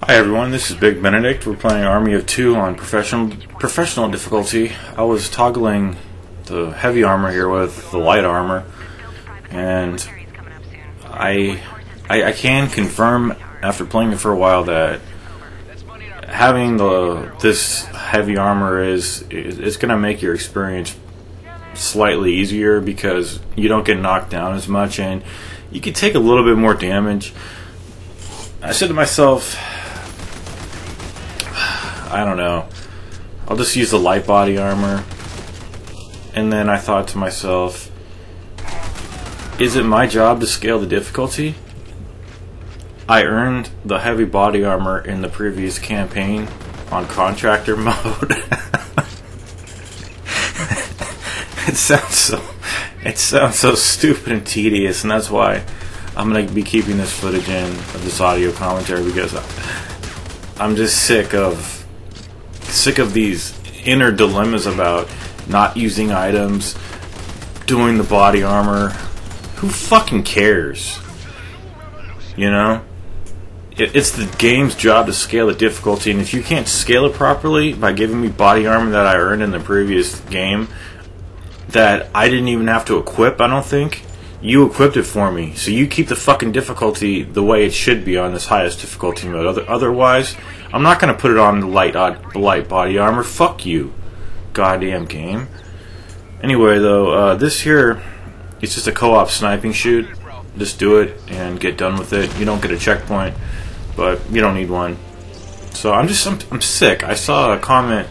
Hi everyone, this is Big Benedict. We're playing Army of Two on professional difficulty. I was toggling the heavy armor here with the light armor, and I can confirm after playing it for a while that having this heavy armor is going to make your experience slightly easier because you don't get knocked down as much and you can take a little bit more damage. I said to myself, I don't know, I'll just use the light body armor. And then I thought to myself, is it my job to scale the difficulty? I earned the heavy body armor in the previous campaign on contractor mode. It sounds so stupid and tedious, and that's why I'm going to be keeping this footage in of this audio commentary, because I'm just sick of these inner dilemmas about not using items, doing the body armor. Who fucking cares? You know? It's the game's job to scale the difficulty, and if you can't scale it properly by giving me body armor that I earned in the previous game that I didn't even have to equip, I don't think, you equipped it for me, so you keep the fucking difficulty the way it should be on this highest difficulty mode. Otherwise, I'm not going to put it on the light body armor. Fuck you, goddamn game. Anyway, though, this here, it's just a co-op sniping shoot. Just do it and get done with it. You don't get a checkpoint, but you don't need one. So I'm sick. I saw a comment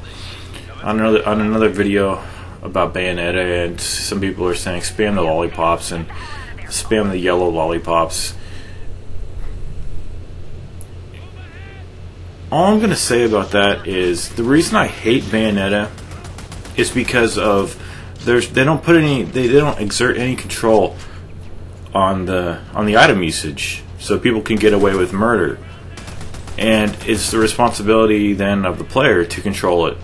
on another video about Bayonetta, and some people are saying spam the lollipops and spam the yellow lollipops. All I'm gonna say about that is the reason I hate Bayonetta is because of they don't exert any control on the item usage, so people can get away with murder, and it's the responsibility then of the player to control it.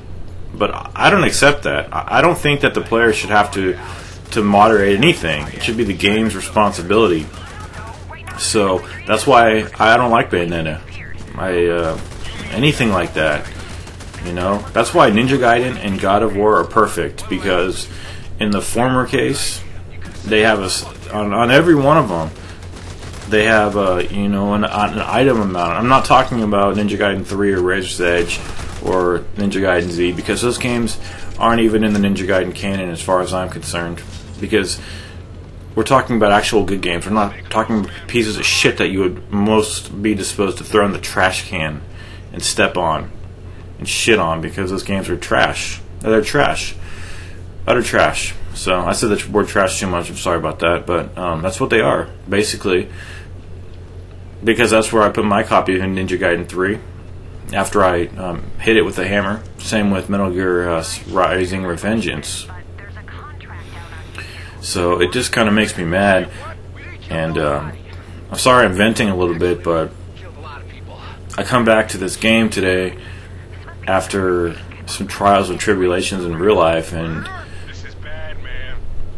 But I don't accept that. I don't think that the player should have to moderate anything. It should be the game's responsibility. So that's why I don't like Bayonetta. Anything like that, you know. That's why Ninja Gaiden and God of War are perfect, because in the former case, they have on every one of them, they have an item amount. I'm not talking about Ninja Gaiden 3 or Razor's Edge or Ninja Gaiden Z, because those games aren't even in the Ninja Gaiden canon as far as I'm concerned, because we're talking about actual good games. We're not talking pieces of shit that you would most be disposed to throw in the trash can and step on and shit on, because those games are trash. They're trash. Utter trash. So I said the word trash too much. I'm sorry about that, but that's what they are, basically, because that's where I put my copy of Ninja Gaiden 3 after I hit it with a hammer. Same with Metal Gear Rising: Revengeance. So it just kind of makes me mad, and I'm sorry I'm venting a little bit, but I come back to this game today after some trials and tribulations in real life, and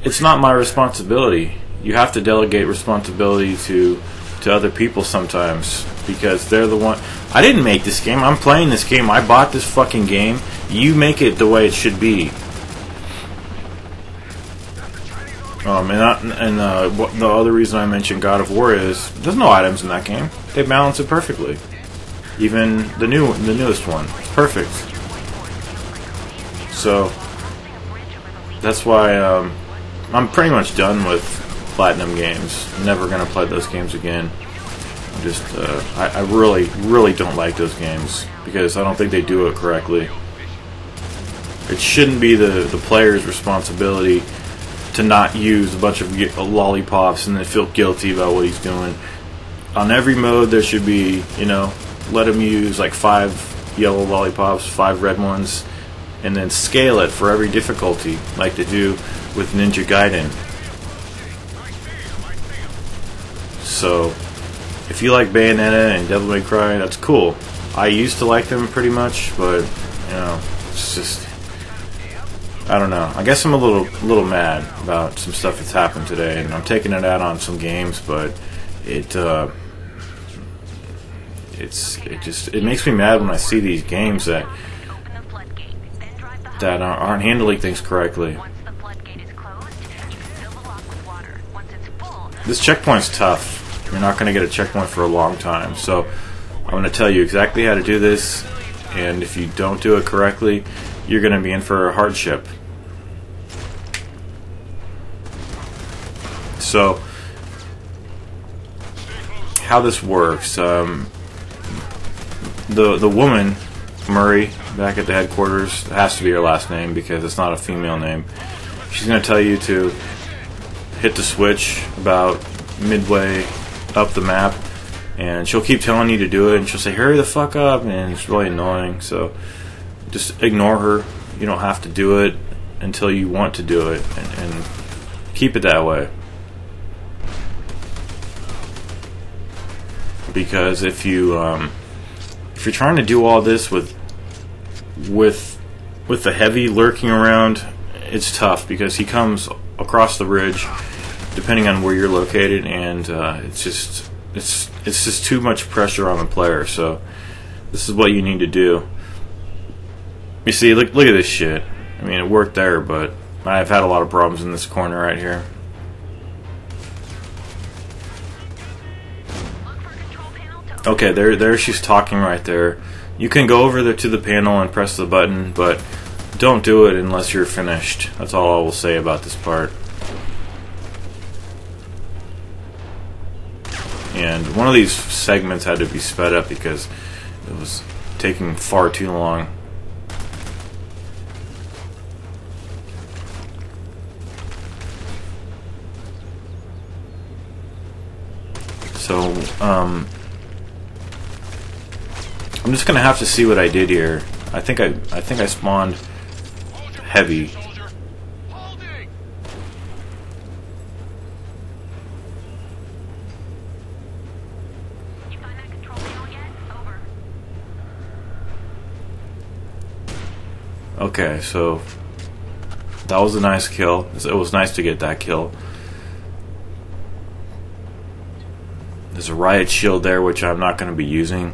it's not my responsibility. You have to delegate responsibility to other people sometimes, because they're the one. I didn't make this game. I'm playing this game. I bought this fucking game. You make it the way it should be. The other reason I mentioned God of War is there's no items in that game. They balance it perfectly. Even the newest one, it's perfect. So that's why I'm pretty much done with Platinum games. Never gonna play those games again. I really don't like those games, because I don't think they do it correctly. It shouldn't be the player's responsibility to not use a bunch of lollipops and then feel guilty about what he's doing. On every mode there should be, let him use like 5 yellow lollipops, 5 red ones, and then scale it for every difficulty, like they do with Ninja Gaiden. So if you like Bayonetta and Devil May Cry, that's cool. I used to like them pretty much, but it's just, I don't know. I guess I'm a little mad about some stuff that's happened today, and I'm taking it out on some games, but it it makes me mad when I see these games that aren't handling things correctly. This checkpoint's tough. You're not going to get a checkpoint for a long time, so I'm going to tell you exactly how to do this, and if you don't do it correctly, you're going to be in for a hardship. So, how this works, the woman, Murray, back at the headquarters, it has to be her last name because it's not a female name. She's going to tell you to hit the switch about midway up the map, and she'll keep telling you to do it, and she'll say, hurry the fuck up, and it's really annoying, so just ignore her. You don't have to do it until you want to do it, and keep it that way. Because if you're trying to do all this with the heavy lurking around, it's tough because he comes across the ridge, depending on where you're located, and it's just too much pressure on the player. So this is what you need to do. You see, look at this shit. I mean, it worked there, but I've had a lot of problems in this corner right here. Okay, there she's talking right there. You can go over there to the panel and press the button, but don't do it unless you're finished. That's all I will say about this part. And one of these segments had to be sped up because it was taking far too long. So, I'm just gonna have to see what I did here. I think I spawned heavy. Okay, so that was a nice kill. It was nice to get that kill. There's a riot shield there, which I'm not going to be using.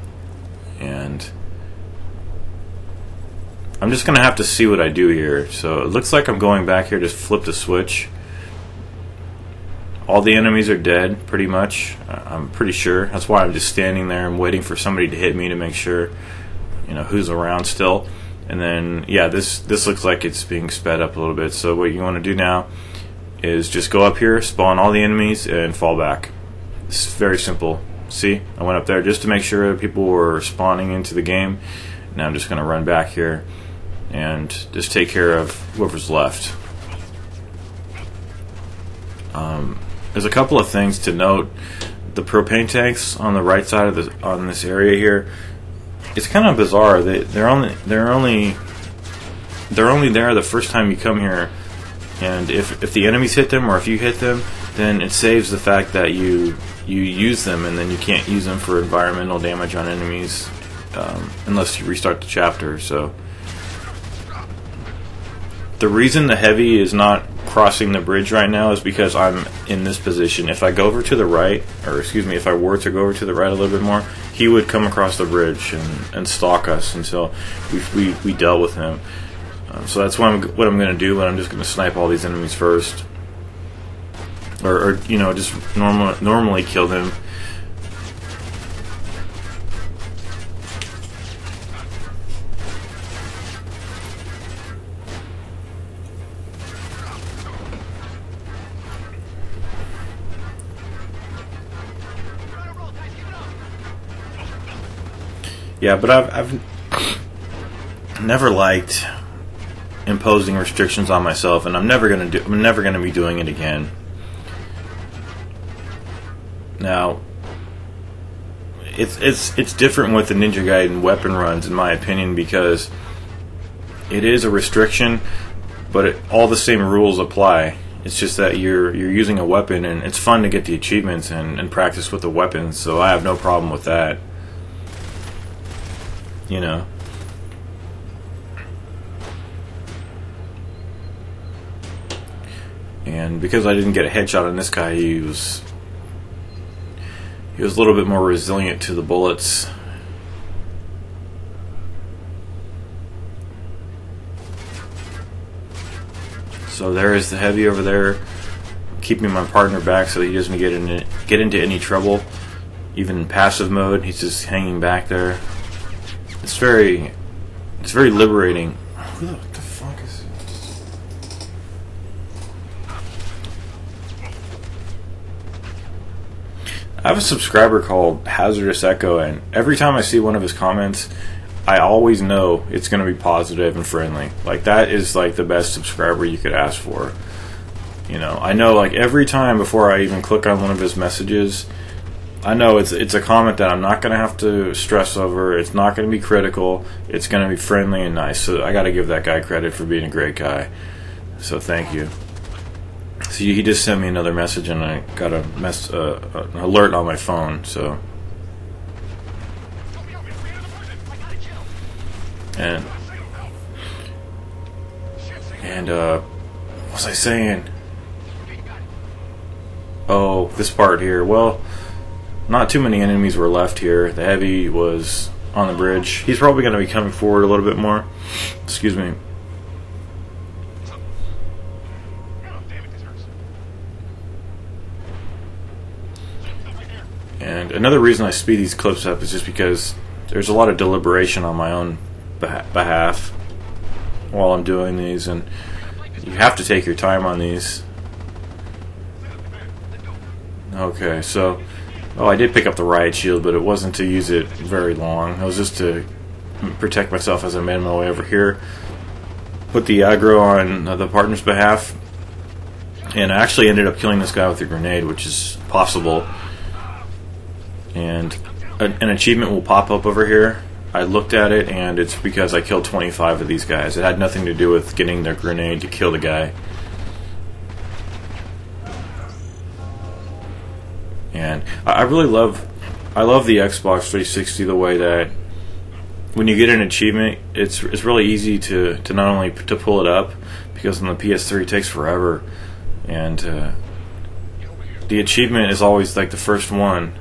And I'm just going to have to see what I do here. So it looks like I'm going back here to flip the switch. All the enemies are dead, pretty much. I'm pretty sure. That's why I'm just standing there and waiting for somebody to hit me to make sure, you know, who's around still. And then, yeah, this looks like it's being sped up a little bit. So what you want to do now is just go up here, spawn all the enemies, and fall back. It's very simple. See, I went up there just to make sure people were spawning into the game. Now I'm just going to run back here and just take care of whoever's left. There's a couple of things to note. The propane tanks on the right side of on this area here, it's kind of bizarre. They're only there the first time you come here, and if the enemies hit them or if you hit them, then it saves the fact that you use them, and then you can't use them for environmental damage on enemies unless you restart the chapter. So the reason the heavy is not crossing the bridge right now is because I'm in this position. If I go over to the right, or excuse me, if I were to go over to the right a little bit more, he would come across the bridge and stalk us until we dealt with him. So that's what I'm going to do, but I'm just going to snipe all these enemies first. Or you know, just normally kill them. Yeah, but I've never liked imposing restrictions on myself, and I'm never gonna be doing it again. Now, it's different with the Ninja Gaiden weapon runs, in my opinion, because it is a restriction, but all the same rules apply. It's just that you're using a weapon, and it's fun to get the achievements and practice with the weapons. So I have no problem with that. You know. And because I didn't get a headshot on this guy, he was a little bit more resilient to the bullets, So there is the heavy over there, keeping my partner back so that he doesn't get into any trouble. Even in passive mode, he's just hanging back there. It's very liberating. What the fuck is it? I have a subscriber called Hazardous Echo, and every time I see one of his comments, I always know it's going to be positive and friendly. Like, that is like the best subscriber you could ask for. You know, I know, like, every time before I even click on one of his messages, I know it's a comment that I'm not going to have to stress over. It's not going to be critical. It's going to be friendly and nice. So I got to give that guy credit for being a great guy. So thank you. So he just sent me another message, and I got an alert on my phone. So and what was I saying? Oh, this part here. Well, not too many enemies were left here. The heavy was on the bridge. He's probably going to be coming forward a little bit more. Excuse me. And another reason I speed these clips up is just because there's a lot of deliberation on my own behalf while I'm doing these, and you have to take your time on these. Okay, so I did pick up the riot shield, but it wasn't to use it very long. It was just to protect myself as I made my way over here. Put the aggro on the partner's behalf, and I actually ended up killing this guy with a grenade, which is possible. And an achievement will pop up over here. I looked at it, and it's because I killed 25 of these guys. It had nothing to do with getting the grenade to kill the guy. And I really love the Xbox 360, the way that when you get an achievement, it's really easy to not only to pull it up, because on the PS3 it takes forever, and the achievement is always like the first one.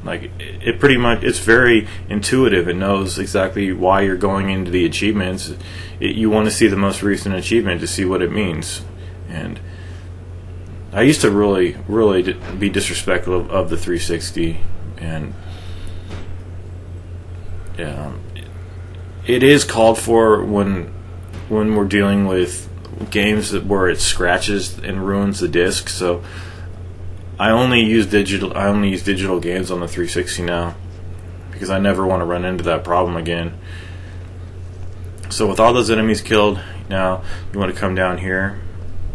Like, it pretty much, it's very intuitive. It knows exactly why you're going into the achievements. You want to see the most recent achievement to see what it means. And I used to really be disrespectful of the 360, and it is called for when we're dealing with games where it scratches and ruins the disc. So I only use digital games on the 360 now, because I never want to run into that problem again. So with all those enemies killed, now you want to come down here,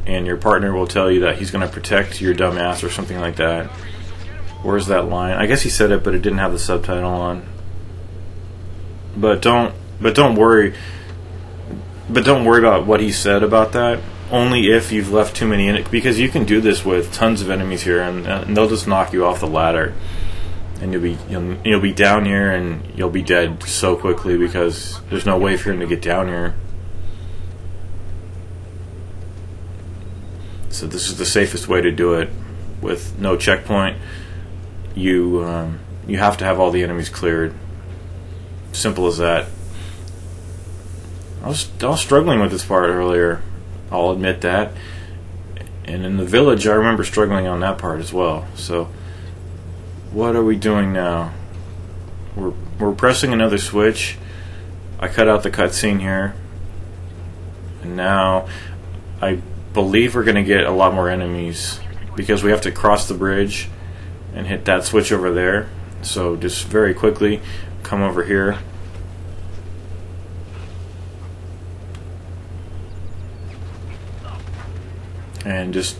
and your partner will tell you that he's going to protect your dumb ass or something like that. Where's that line? I guess he said it, but it didn't have the subtitle on. But don't worry about what he said about that. Only if you've left too many in it, because you can do this with tons of enemies here, and they'll just knock you off the ladder, and you'll be down here, and you'll be dead so quickly because there's no way for him to get down here. So this is the safest way to do it with no checkpoint. You have to have all the enemies cleared. Simple as that. I was struggling with this part earlier, I'll admit that. And in the village, I remember struggling on that part as well. So what are we doing now? We're pressing another switch. I cut out the cutscene here, and now I believe we're going to get a lot more enemies, because we have to cross the bridge and hit that switch over there. So just very quickly come over here. And just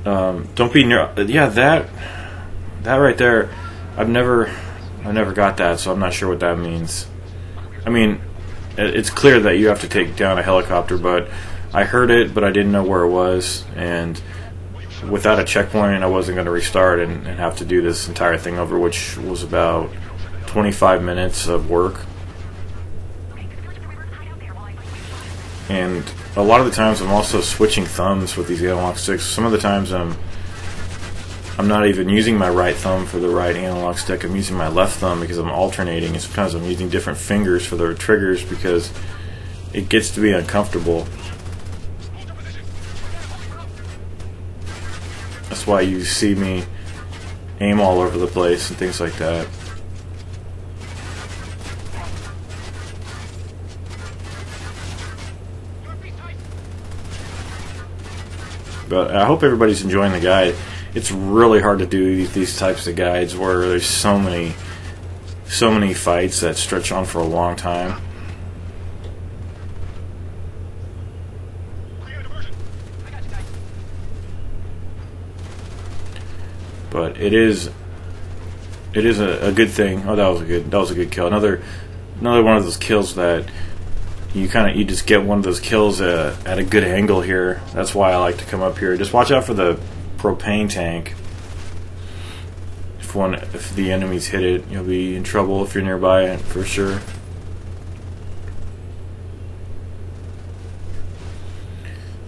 don't be near. Yeah, that right there. I've never got that, so I'm not sure what that means. I mean, it's clear that you have to take down a helicopter, but I heard it, but I didn't know where it was, and without a checkpoint, I wasn't going to restart and have to do this entire thing over, which was about 25 minutes of work. And a lot of the times I'm also switching thumbs with these analog sticks. Some of the times I'm not even using my right thumb for the right analog stick. I'm using my left thumb because I'm alternating, and sometimes I'm using different fingers for the triggers because it gets to be uncomfortable. why you see me aim all over the place and things like that. But I hope everybody's enjoying the guide. It's really hard to do these types of guides where there's so many fights that stretch on for a long time. But it is a good thing. Oh, that was a good kill. Another one of those kills that you just get one of those kills at a good angle here. That's why I like to come up here. Just watch out for the propane tank. If the enemies hit it, you'll be in trouble if you're nearby it, for sure.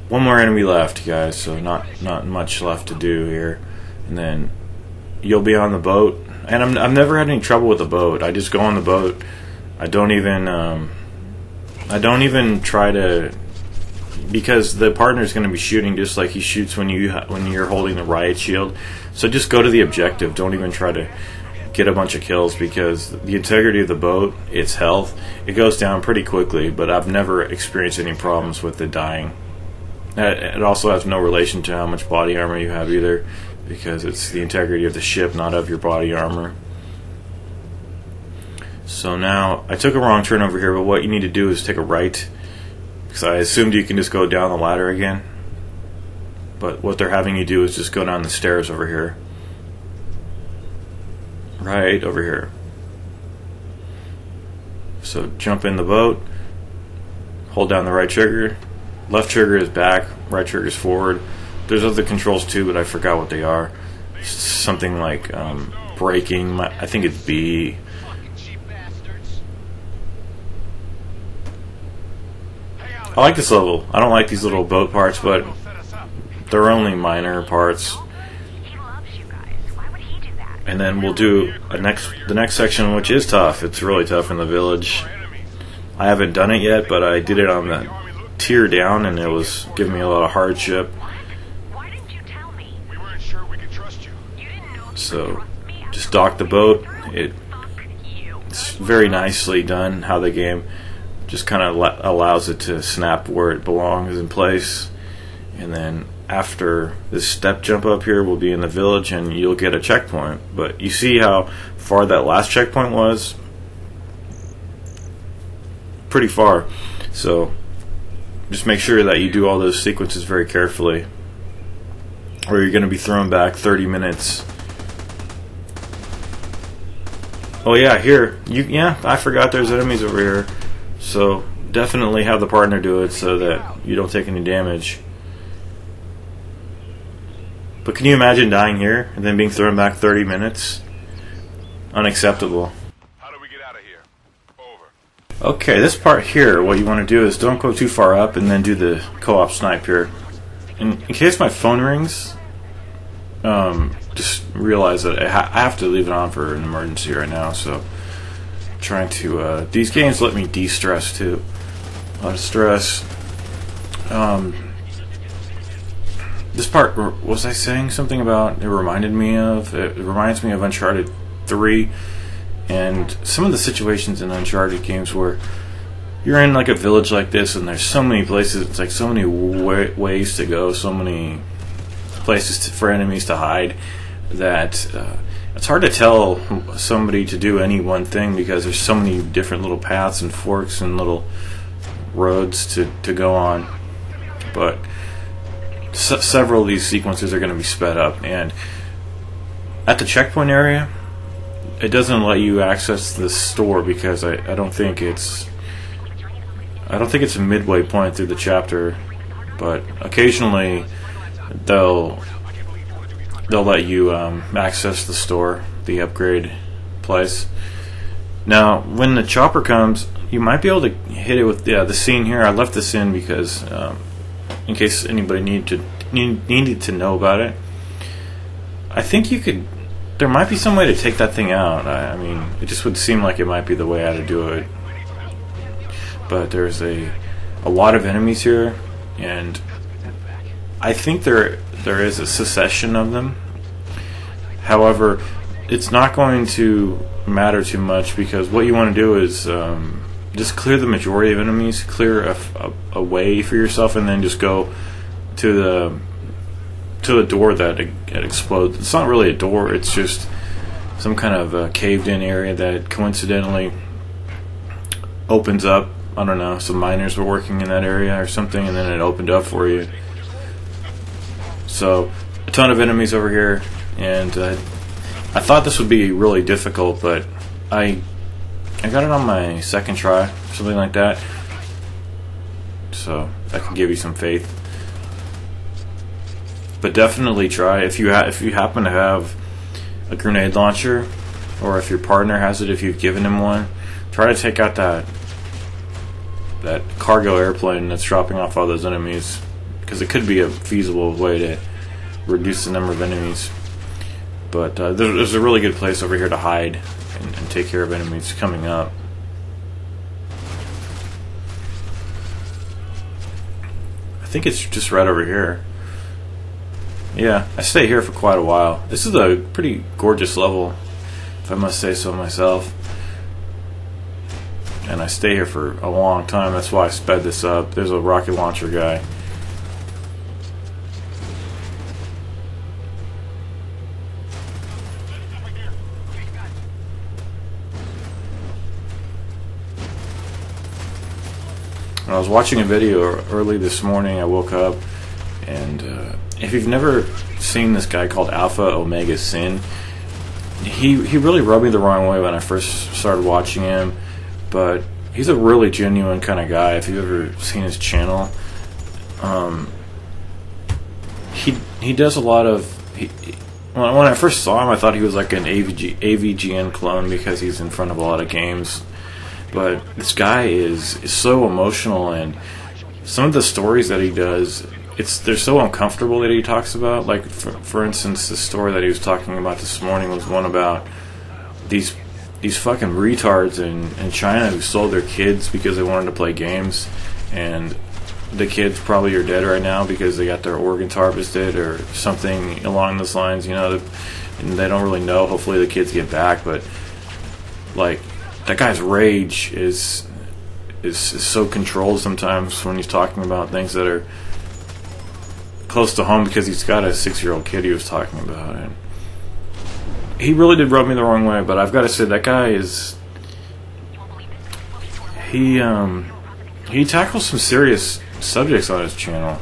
One more enemy left, guys, so not much left to do here. And then you'll be on the boat. And I've never had any trouble with the boat. I just go on the boat. I don't even try to, because the partner's going to be shooting just like he shoots when you're holding the riot shield. So just go to the objective. Don't even try to get a bunch of kills, because the integrity of the boat, its health, it goes down pretty quickly. But I've never experienced any problems with it dying. It also has no relation to how much body armor you have either, because it's the integrity of the ship, not of your body armor. So now, I took a wrong turn over here, but what you need to do is take a right, because I assumed you can just go down the ladder again. But what they're having you do is just go down the stairs over here. Right over here. So jump in the boat, hold down the right trigger. Left trigger is back, right trigger is forward. There's other controls too, but I forgot what they are. Something like braking, I think it's B. I like this level. I don't like these little boat parts, but they're only minor parts. And then we'll do the next section, which is tough. It's really tough in the village. I haven't done it yet, but I did it on the tier down, and it was giving me a lot of hardship. So just dock the boat. It's very nicely done how the game just kind of allows it to snap where it belongs in place. And then after this step jump up here, we'll be in the village and you'll get a checkpoint. But you see how far that last checkpoint was? Pretty far. So just make sure that you do all those sequences very carefully, or you're going to be thrown back 30 minutes. Oh yeah, here. I forgot there's enemies over here. So definitely have the partner do it so that you don't take any damage. But can you imagine dying here and then being thrown back 30 minutes? Unacceptable. How do we get out of here? Over. Okay, this part here, what you want to do is don't go too far up and then do the co-op snipe here. In case my phone rings, just realize that I have to leave it on for an emergency right now. So trying to these games let me de-stress too. A lot of stress. This part, was I saying something about, it reminds me of Uncharted 3, and some of the situations in Uncharted games where you're in like a village like this and there's so many places, it's like so many ways to go, so many places for enemies to hide, that it's hard to tell somebody to do any one thing, because there's so many different little paths and forks and little roads to go on. But several of these sequences are going to be sped up, and at the checkpoint area it doesn't let you access the store, because I don't think it's a midway point through the chapter, but occasionally they'll let you access the store, the upgrade place. Now when the chopper comes, you might be able to hit it with the scene here. I left this in because in case anybody needed to know about it. I think you could. There might be some way to take that thing out. I mean, it just would seem like it might be the way how to do it. But there's a lot of enemies here, and I think there is a succession of them. However, it's not going to matter too much, because what you want to do is just clear the majority of enemies, clear a way for yourself, and then just go to the door that explodes. It's not really a door, it's just some kind of a caved in area that coincidentally opens up. I don't know, some miners were working in that area or something, and then it opened up for you. So a ton of enemies over here, and I thought this would be really difficult, but I got it on my second try, something like that. So that can give you some faith. But definitely try, if you happen to have a grenade launcher, or if your partner has it, if you've given him one, try to take out that cargo airplane that's dropping off all those enemies, because it could be a feasible way to reduce the number of enemies. But there's a really good place over here to hide and take care of enemies coming up. I think it's just right over here. Yeah, I stay here for quite a while. This is a pretty gorgeous level, if I must say so myself. And I stay here for a long time, that's why I sped this up. There's a rocket launcher guy. I was watching a video early this morning. I woke up, and if you've never seen this guy called Alpha Omega Sin, he really rubbed me the wrong way when I first started watching him, but he's a really genuine kind of guy. If you've ever seen his channel, he does a lot of... When I first saw him, I thought he was like an AVGN clone, because he's in front of a lot of games. But this guy is so emotional, and some of the stories that he does, they're so uncomfortable that he talks about. Like for instance, the story that he was talking about this morning was one about these fucking retards in China who sold their kids because they wanted to play games, and the kids probably are dead right now because they got their organs harvested or something along those lines, you know, and they don't really know. Hopefully the kids get back, but like, that guy's rage is so controlled sometimes when he's talking about things that are close to home, because he's got a 6-year-old kid he was talking about, and he really did rub me the wrong way. But I've got to say, that guy is he tackles some serious subjects on his channel,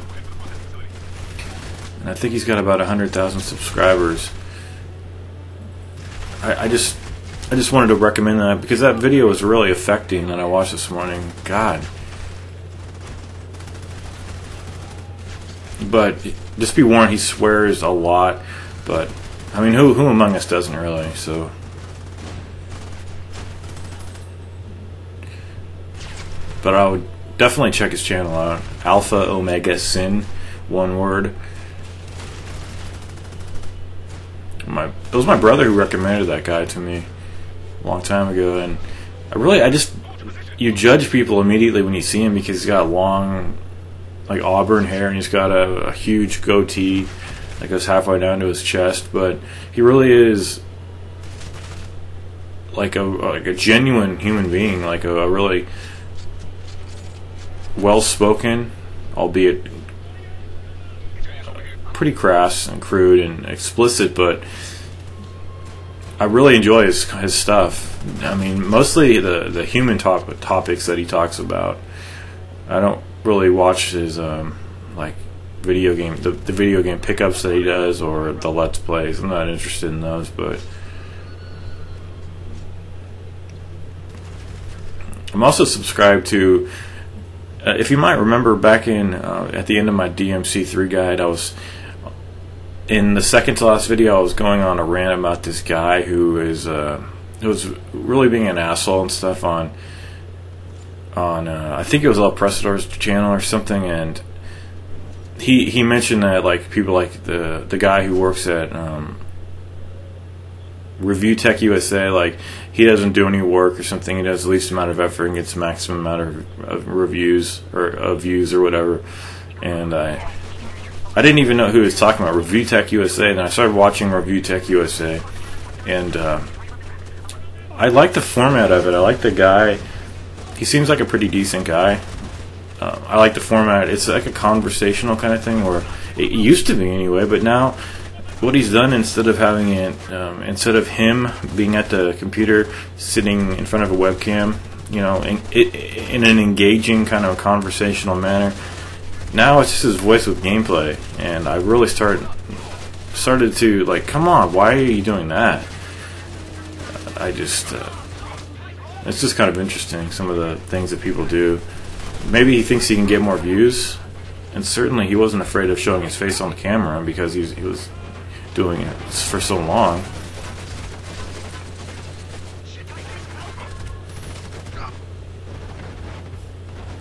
and I think he's got about 100,000 subscribers. I just wanted to recommend that, because that video was really affecting that I watched this morning. God. But just be warned, he swears a lot. But I mean, who among us doesn't really? So, but I would definitely check his channel out. Alpha Omega Sin, one word. It was my brother who recommended that guy to me a long time ago, and you judge people immediately when you see him, because he's got long, like, auburn hair, and he's got a huge goatee that goes halfway down to his chest. But he really is like a genuine human being, like a really well-spoken, albeit pretty crass and crude and explicit, but I really enjoy his stuff. I mean, mostly the human topics that he talks about. I don't really watch his like video game the video game pickups that he does, or the Let's Plays. I'm not interested in those. But I'm also subscribed to, if you might remember back in at the end of my DMC3 guide, I was in the second to last video, I was going on a rant about this guy who was really being an asshole and stuff on I think it was El Presador's channel or something, and he mentioned that, like, people like the guy who works at Review Tech USA, like, he doesn't do any work or something. He does the least amount of effort and gets the maximum amount of reviews or views or whatever. And I I didn't even know who he was talking about, Review Tech USA. Then I started watching Review Tech USA, and I like the format of it. I like the guy. He seems like a pretty decent guy. I like the format. It's like a conversational kind of thing, or it used to be anyway. But now, what he's done, instead of having it, instead of him being at the computer, sitting in front of a webcam, you know, in an engaging kind of conversational manner, now it's just his voice with gameplay. And I really started to like, come on, why are you doing that? It's just kind of interesting, some of the things that people do. Maybe he thinks he can get more views, and certainly he wasn't afraid of showing his face on the camera because he was doing it for so long.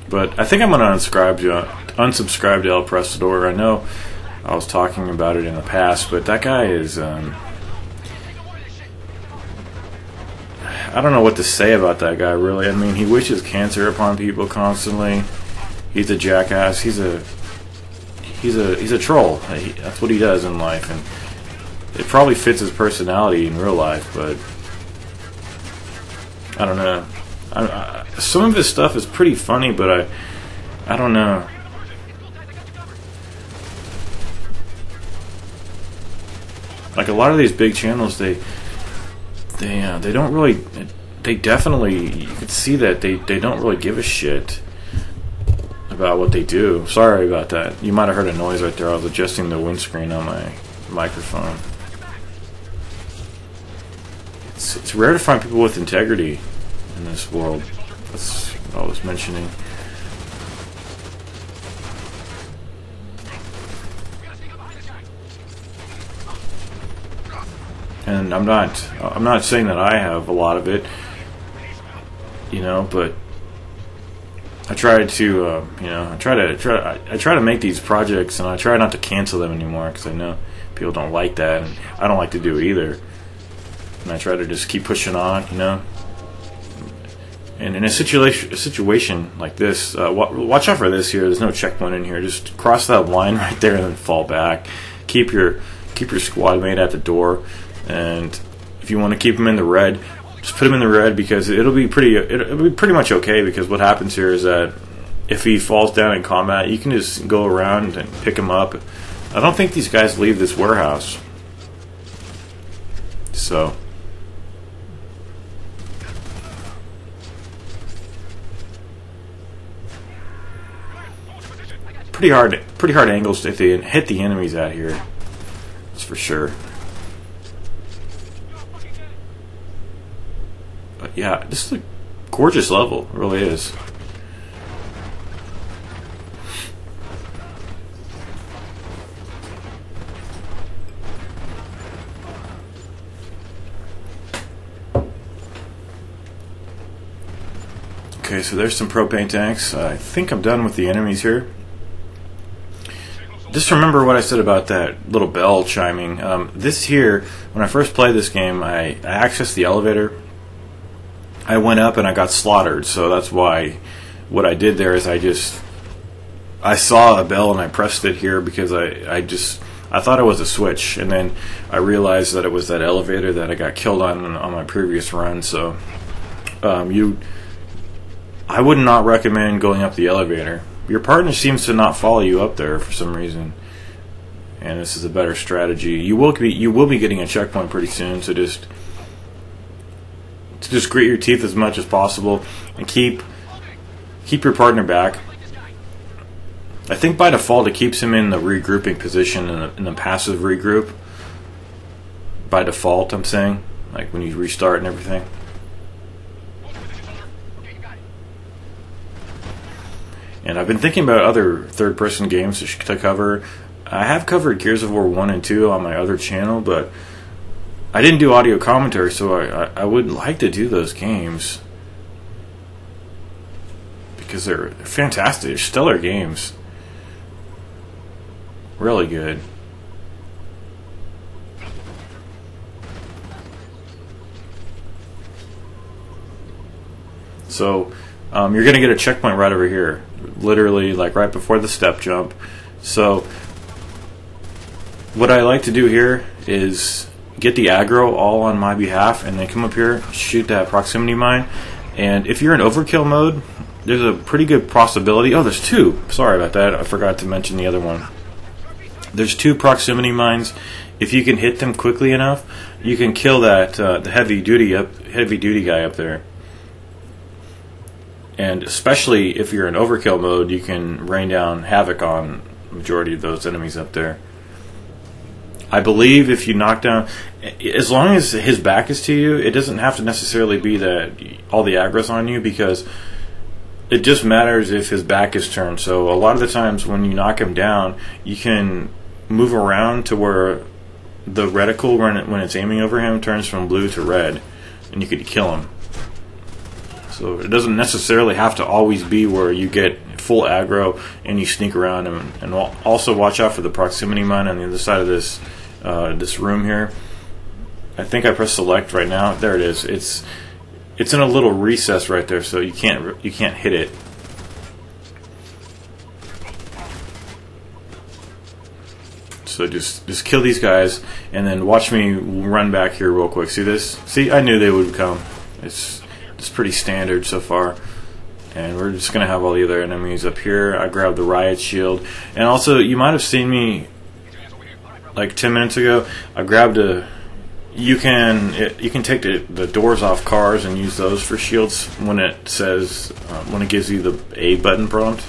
But I think I'm going to unsubscribe to El Prestador. I know I was talking about it in the past, but that guy is... I don't know what to say about that guy, really. I mean, he wishes cancer upon people constantly. He's a jackass. He's a troll. That's what he does in life, and it probably fits his personality in real life. But I don't know. Some of his stuff is pretty funny, but I don't know. Like a lot of these big channels, they don't really, they definitely, you can see that they don't really give a shit about what they do. Sorry about that. You might have heard a noise right there. I was adjusting the windscreen on my microphone. It's rare to find people with integrity in this world. That's what I was mentioning. And I'm not saying that I have a lot of it, you know, but I try to, I try to make these projects, and I try not to cancel them anymore because I know people don't like that, and I don't like to do it either. And I try to just keep pushing on, you know. And in a situation like this, watch out for this here. There's no checkpoint in here. Just cross that line right there and then fall back. Keep your squad mate at the door. And if you want to keep him in the red, just put him in the red, because it'll be pretty much okay. Because what happens here is that if he falls down in combat, you can just go around and pick him up. I don't think these guys leave this warehouse. So pretty hard angles to hit the enemies out here. That's for sure. But yeah, this is a gorgeous level. It really is. Okay, so there's some propane tanks. I think I'm done with the enemies here. Just remember what I said about that little bell chiming. This here, when I first played this game, I accessed the elevator. I went up and I got slaughtered, so that's why what I did there is I saw a bell and I pressed it here because I thought it was a switch, and then I realized that it was that elevator that I got killed on my previous run. So I would not recommend going up the elevator. Your partner seems to not follow you up there for some reason, and this is a better strategy. You will be getting a checkpoint pretty soon, so just grit your teeth as much as possible and keep your partner back. I think by default it keeps him in the regrouping position, in the passive regroup. By default, I'm saying, like when you restart and everything. And I've been thinking about other third-person games to cover. I have covered Gears of War 1 and 2 on my other channel, but I didn't do audio commentary, so I would like to do those games because they're fantastic. They're stellar games. Really good. So you're going to get a checkpoint right over here, literally like right before the step jump. So what I like to do here is get the aggro all on my behalf, and then come up here, shoot that proximity mine. And if you're in overkill mode, there's a pretty good possibility. Oh, there's two. Sorry about that. I forgot to mention the other one. There's two proximity mines. If you can hit them quickly enough, you can kill that the heavy duty guy up there. And especially if you're in overkill mode, you can rain down havoc on the majority of those enemies up there. I believe if you knock down, as long as his back is to you, it doesn't have to necessarily be that all the aggro's on you, because it just matters if his back is turned. So a lot of the times when you knock him down, you can move around to where the reticle, when it's aiming over him, turns from blue to red, and you could kill him. So it doesn't necessarily have to always be where you get full aggro and you sneak around him. And also watch out for the proximity mine on the other side of this this room here. I think I pressed select right now. There it is. It's in a little recess right there, so you can't hit it. So just kill these guys, and then watch me run back here real quick. See this? See, I knew they would come. It's pretty standard so far. And we're just gonna have all the other enemies up here. I grabbed the riot shield, and also you might have seen me like 10 minutes ago. I grabbed a. You can take the doors off cars and use those for shields when it says when it gives you the A button prompt.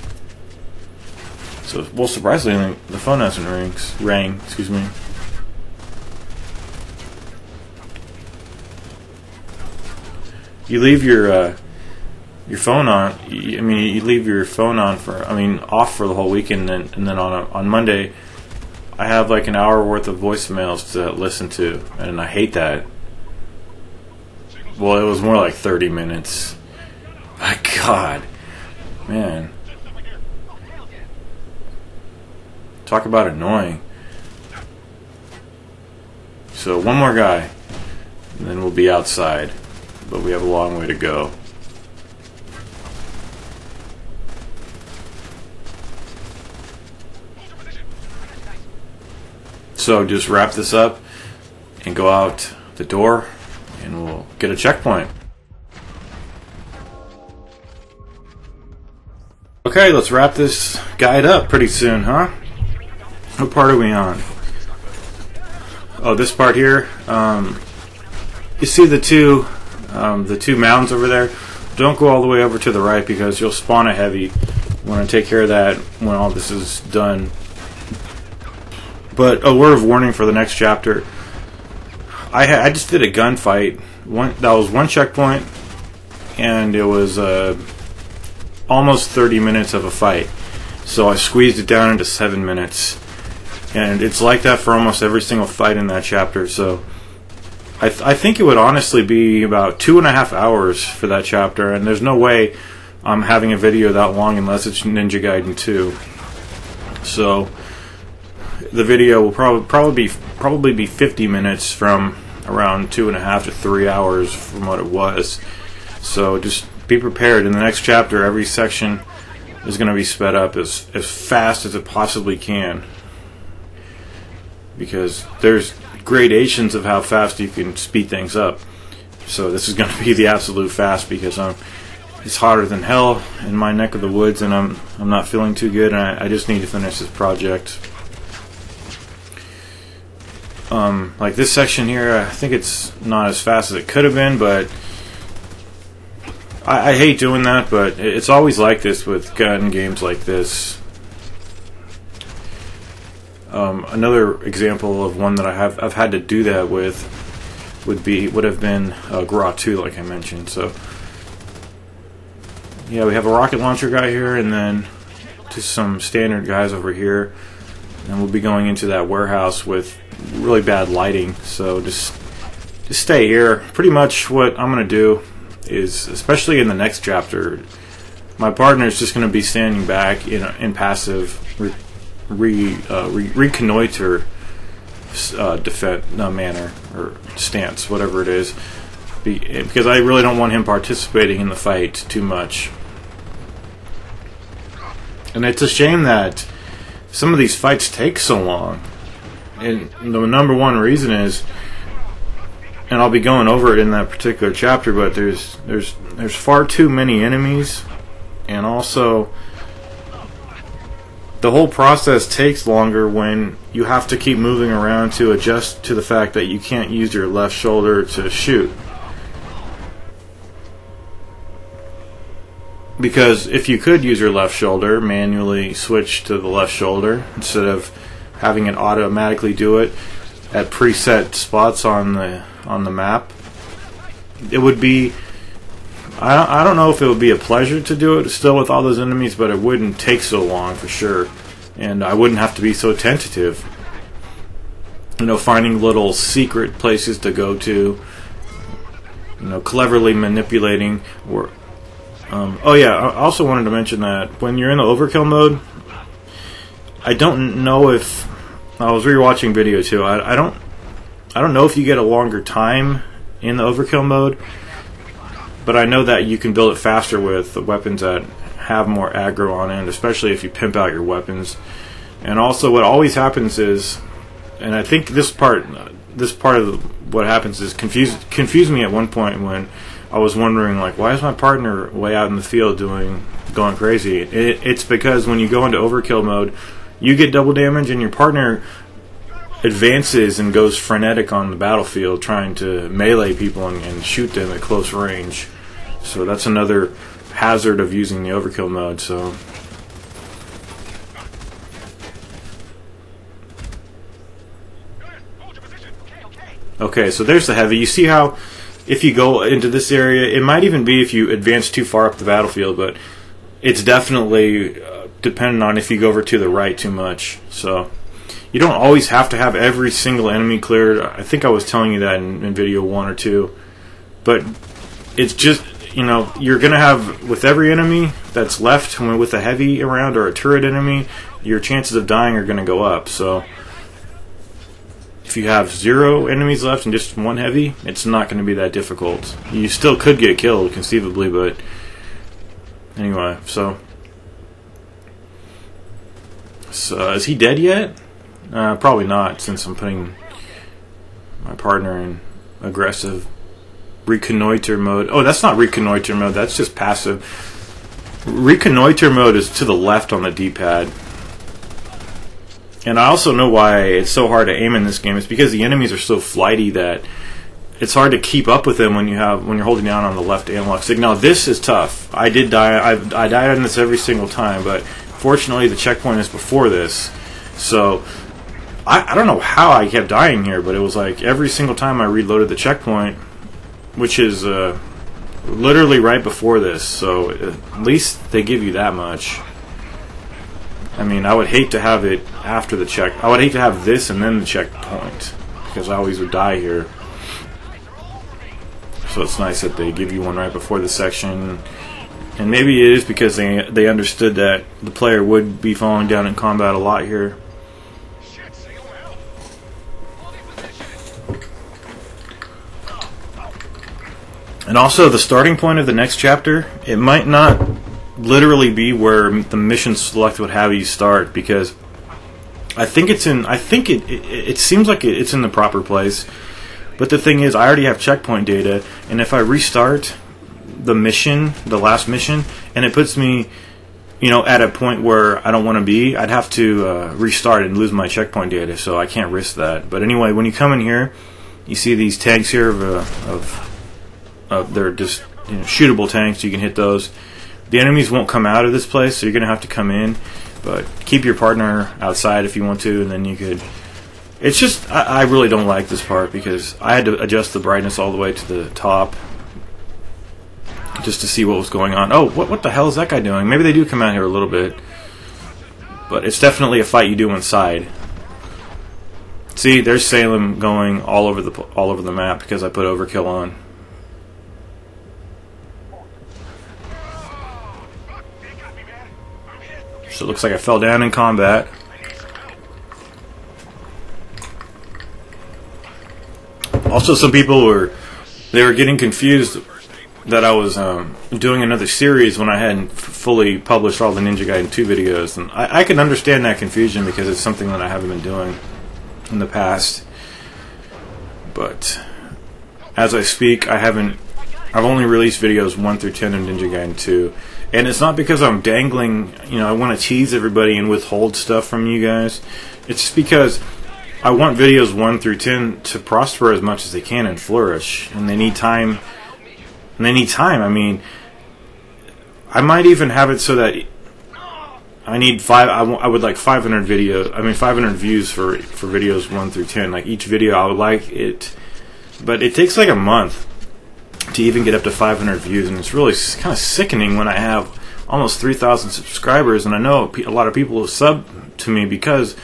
So, well, surprisingly, the phone hasn't rang. Excuse me. You leave your phone on. I mean, you leave your phone on off for the whole weekend, and then on Monday, I have like an hour worth of voicemails to listen to, and I hate that. Well, it was more like 30 minutes. My God, man. Talk about annoying. So one more guy, and then we'll be outside. But we have a long way to go. So just wrap this up and go out the door, and we'll get a checkpoint. Okay, let's wrap this guide up pretty soon, huh? What part are we on? Oh, this part here. You see the two mounds over there? Don't go all the way over to the right, because you'll spawn a heavy. I want to take care of that when all this is done. But a word of warning for the next chapter. I just did a gunfight. That was one checkpoint, and it was almost 30 minutes of a fight. So I squeezed it down into 7 minutes. And it's like that for almost every single fight in that chapter. So I think it would honestly be about 2.5 hours for that chapter. And there's no way I'm having a video that long unless it's Ninja Gaiden 2. So the video will probably be 50 minutes from around 2.5 to 3 hours from what it was. So just be prepared. In the next chapter, every section is going to be sped up as fast as it possibly can, because there's gradations of how fast you can speed things up. So this is going to be the absolute fast, because it's hotter than hell in my neck of the woods, and I'm not feeling too good, and I just need to finish this project. Like this section here, I think it's not as fast as it could have been, but I hate doing that, but it's always like this with gun games like this. Another example of one that I've had to do that with would have been Gra 2, like I mentioned. So yeah, we have a rocket launcher guy here, and then just some standard guys over here, and we'll be going into that warehouse with really bad lighting. So just stay here. Pretty much what I'm gonna do is, especially in the next chapter, my partner is just going to be standing back in passive reconnoiter manner or stance, whatever it is, because I really don't want him participating in the fight too much. And it's a shame that some of these fights take so long. And the number one reason is, and I'll be going over it in that particular chapter, but there's far too many enemies, and also the whole process takes longer when you have to keep moving around to adjust to the fact that you can't use your left shoulder to shoot. Because if you could use your left shoulder, manually switch to the left shoulder instead of having it automatically do it at preset spots on the map, it would be, I don't know if it would be a pleasure to do it still with all those enemies, but it wouldn't take so long for sure, and I wouldn't have to be so tentative. You know, finding little secret places to go to, you know, cleverly manipulating. Or oh yeah, I also wanted to mention that when you're in the overkill mode, I don't know if, I was rewatching video too, I don't know if you get a longer time in the overkill mode, but I know that you can build it faster with the weapons that have more aggro on it, especially if you pimp out your weapons. And also what always happens is, and I think this part of what happens is confused me at one point when I was wondering, like, why is my partner way out in the field going crazy? It's because when you go into overkill mode, you get double damage and your partner advances and goes frenetic on the battlefield trying to melee people and shoot them at close range. So that's another hazard of using the overkill mode. So okay, so there's the heavy. You see how if you go into this area, it might even be if you advance too far up the battlefield, but it's definitely dependent on if you go over to the right too much. So you don't always have to have every single enemy cleared. I think I was telling you that in video 1 or 2. But it's just, you know, you're going to have, with every enemy that's left with a heavy around or a turret enemy, your chances of dying are going to go up. So if you have 0 enemies left and just 1 heavy, it's not going to be that difficult. You still could get killed, conceivably, but anyway, so is he dead yet? Probably not, since I'm putting my partner in aggressive reconnoiter mode. Oh, that's not reconnoiter mode, that's just passive. Reconnoiter mode is to the left on the D-pad. And I also know why it's so hard to aim in this game. It's because the enemies are so flighty that it's hard to keep up with them when you're holding down on the left analog stick. Now this is tough. I did die. I died on this every single time, but fortunately the checkpoint is before this. So I don't know how I kept dying here, but it was like every single time I reloaded the checkpoint, which is literally right before this. So at least they give you that much. I mean, I would hate to have it after the check. I would hate to have this and then the checkpoint, because I always would die here. So it's nice that they give you one right before the section. And maybe it is because they understood that the player would be falling down in combat a lot here. And also, the starting point of the next chapter, it might not literally be where the mission select would have you start, because I think it's in. I think it seems like it's in the proper place. But the thing is, I already have checkpoint data, and if I restart the mission, the last mission, and it puts me, you know, at a point where I don't want to be, I'd have to restart and lose my checkpoint data. So I can't risk that. But anyway, when you come in here, you see these tanks here they're just, you know, shootable tanks. You can hit those. The enemies won't come out of this place, so you're going to have to come in. But keep your partner outside if you want to, and then you could. It's just, I really don't like this part because I had to adjust the brightness all the way to the top just to see what was going on. Oh, what the hell is that guy doing? Maybe they do come out here a little bit, but it's definitely a fight you do inside. See, there's Salem going all over the map because I put overkill on. So it looks like I fell down in combat. Also, some people were getting confused that I was doing another series when I hadn't fully published all the Ninja Gaiden 2 videos, and I can understand that confusion because it's something that I haven't been doing. in the past. But as I speak, I've only released videos 1 through 10 of Ninja Gaiden 2. And it's not because I'm dangling, I want to tease everybody and withhold stuff from you guys. It's just because I want videos 1 through 10 to prosper as much as they can and flourish. And they need time. I mean, I might even have it so that I need I would like 500 views for videos 1 through 10. Like each video, I would like it, but it takes like a month to even get up to 500 views, and it's really kind of sickening when I have almost 3,000 subscribers, and I know a lot of people have subbed to me because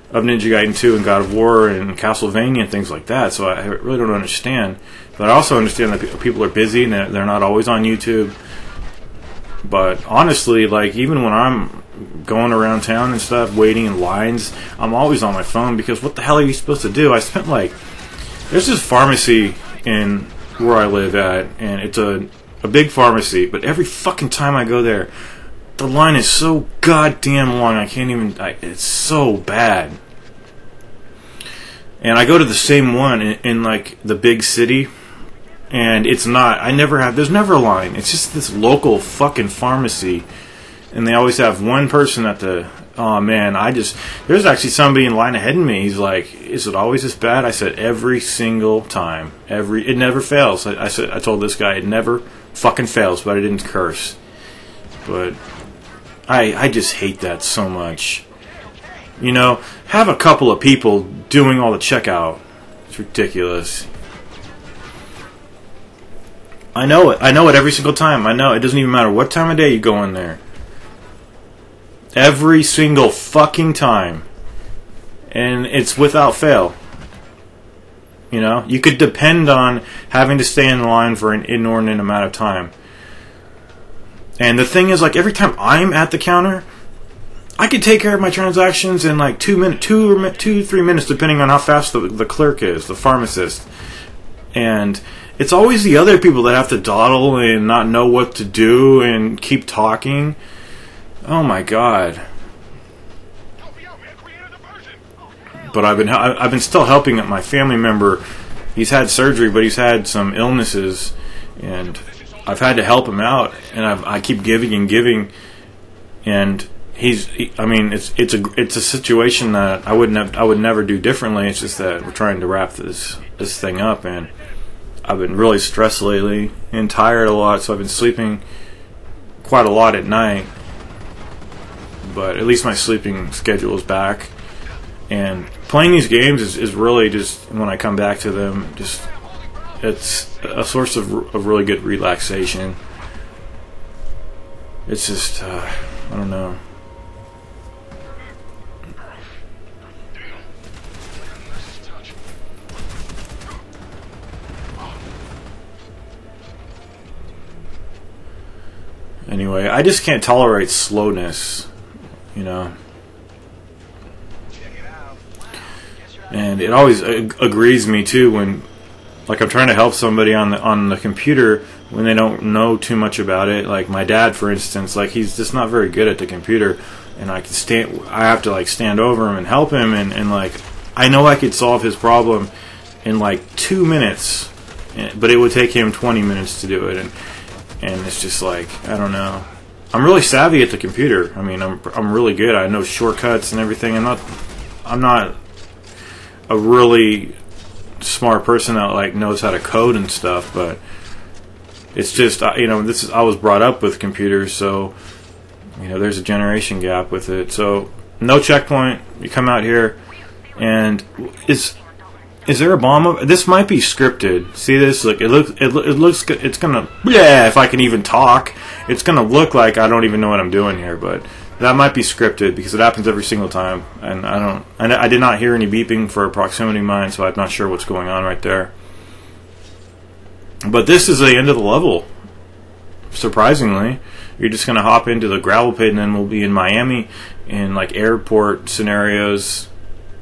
of Ninja Gaiden 2 and God of War and Castlevania and things like that. So I really don't understand, but I also understand that people are busy and they're not always on YouTube. But honestly, like even when I'm going around town and stuff, waiting in lines, I'm always on my phone because what the hell are you supposed to do? I spent there's this pharmacy in where I live at, and it's a big pharmacy, but every fucking time I go there, the line is so goddamn long, I can't even, it's so bad. And I go to the same one in like the big city, and there's never a line. It's just this local fucking pharmacy, and they always have one person at the, oh man, there's actually somebody in line ahead of me. He's like, is it always this bad? I said, every single time. It never fails. I told this guy, it never fucking fails, but I didn't curse. But I just hate that so much. Have a couple of people doing all the checkout. It's ridiculous. I know it every single time. I know it doesn't even matter what time of day you go in there. Every single fucking time. And it's without fail. You could depend on having to stay in line for an inordinate amount of time. And the thing is, like, every time I'm at the counter, I could take care of my transactions in like 2 to 3 minutes, depending on how fast the clerk is, the pharmacist. And it's always the other people that have to dawdle and not know what to do and keep talking. Oh my god! But I've been still helping my family member. He's had surgery, but he's had some illnesses, and I've had to help him out. And I keep giving and giving, and it's a situation that I would never do differently. It's just that we're trying to wrap this thing up, and I've been really stressed lately and tired a lot, so I've been sleeping quite a lot at night. But at least my sleeping schedule is back. And playing these games is really just, when I come back to them, it's a source of really good relaxation. It's just, I don't know. Anyway, I just can't tolerate slowness. And it always aggrieves me too when, like, I'm trying to help somebody on the computer when they don't know too much about it. Like my dad, for instance, like he's just not very good at the computer, and I have to like stand over him and help him, and like I know I could solve his problem in like 2 minutes, but it would take him 20 minutes to do it, and it's just like, I don't know. I'm really savvy at the computer. I mean, I'm really good. I know shortcuts and everything. I'm not a really smart person that like knows how to code and stuff, but it's just, I was brought up with computers, so there's a generation gap with it. So no checkpoint. You come out here, and is there a bomb? This might be scripted. See this? Look, it looks good. It's gonna, if I can even talk, it's gonna look like I don't even know what I'm doing here. But that might be scripted because it happens every single time, and I did not hear any beeping for a proximity mine, so I'm not sure what's going on right there. But this is the end of the level. Surprisingly, you're just gonna hop into the gravel pit, and then we'll be in Miami in like airport scenarios.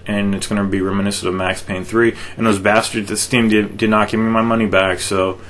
And it's going to be reminiscent of Max Payne 3. And those bastards at Steam did not give me my money back. So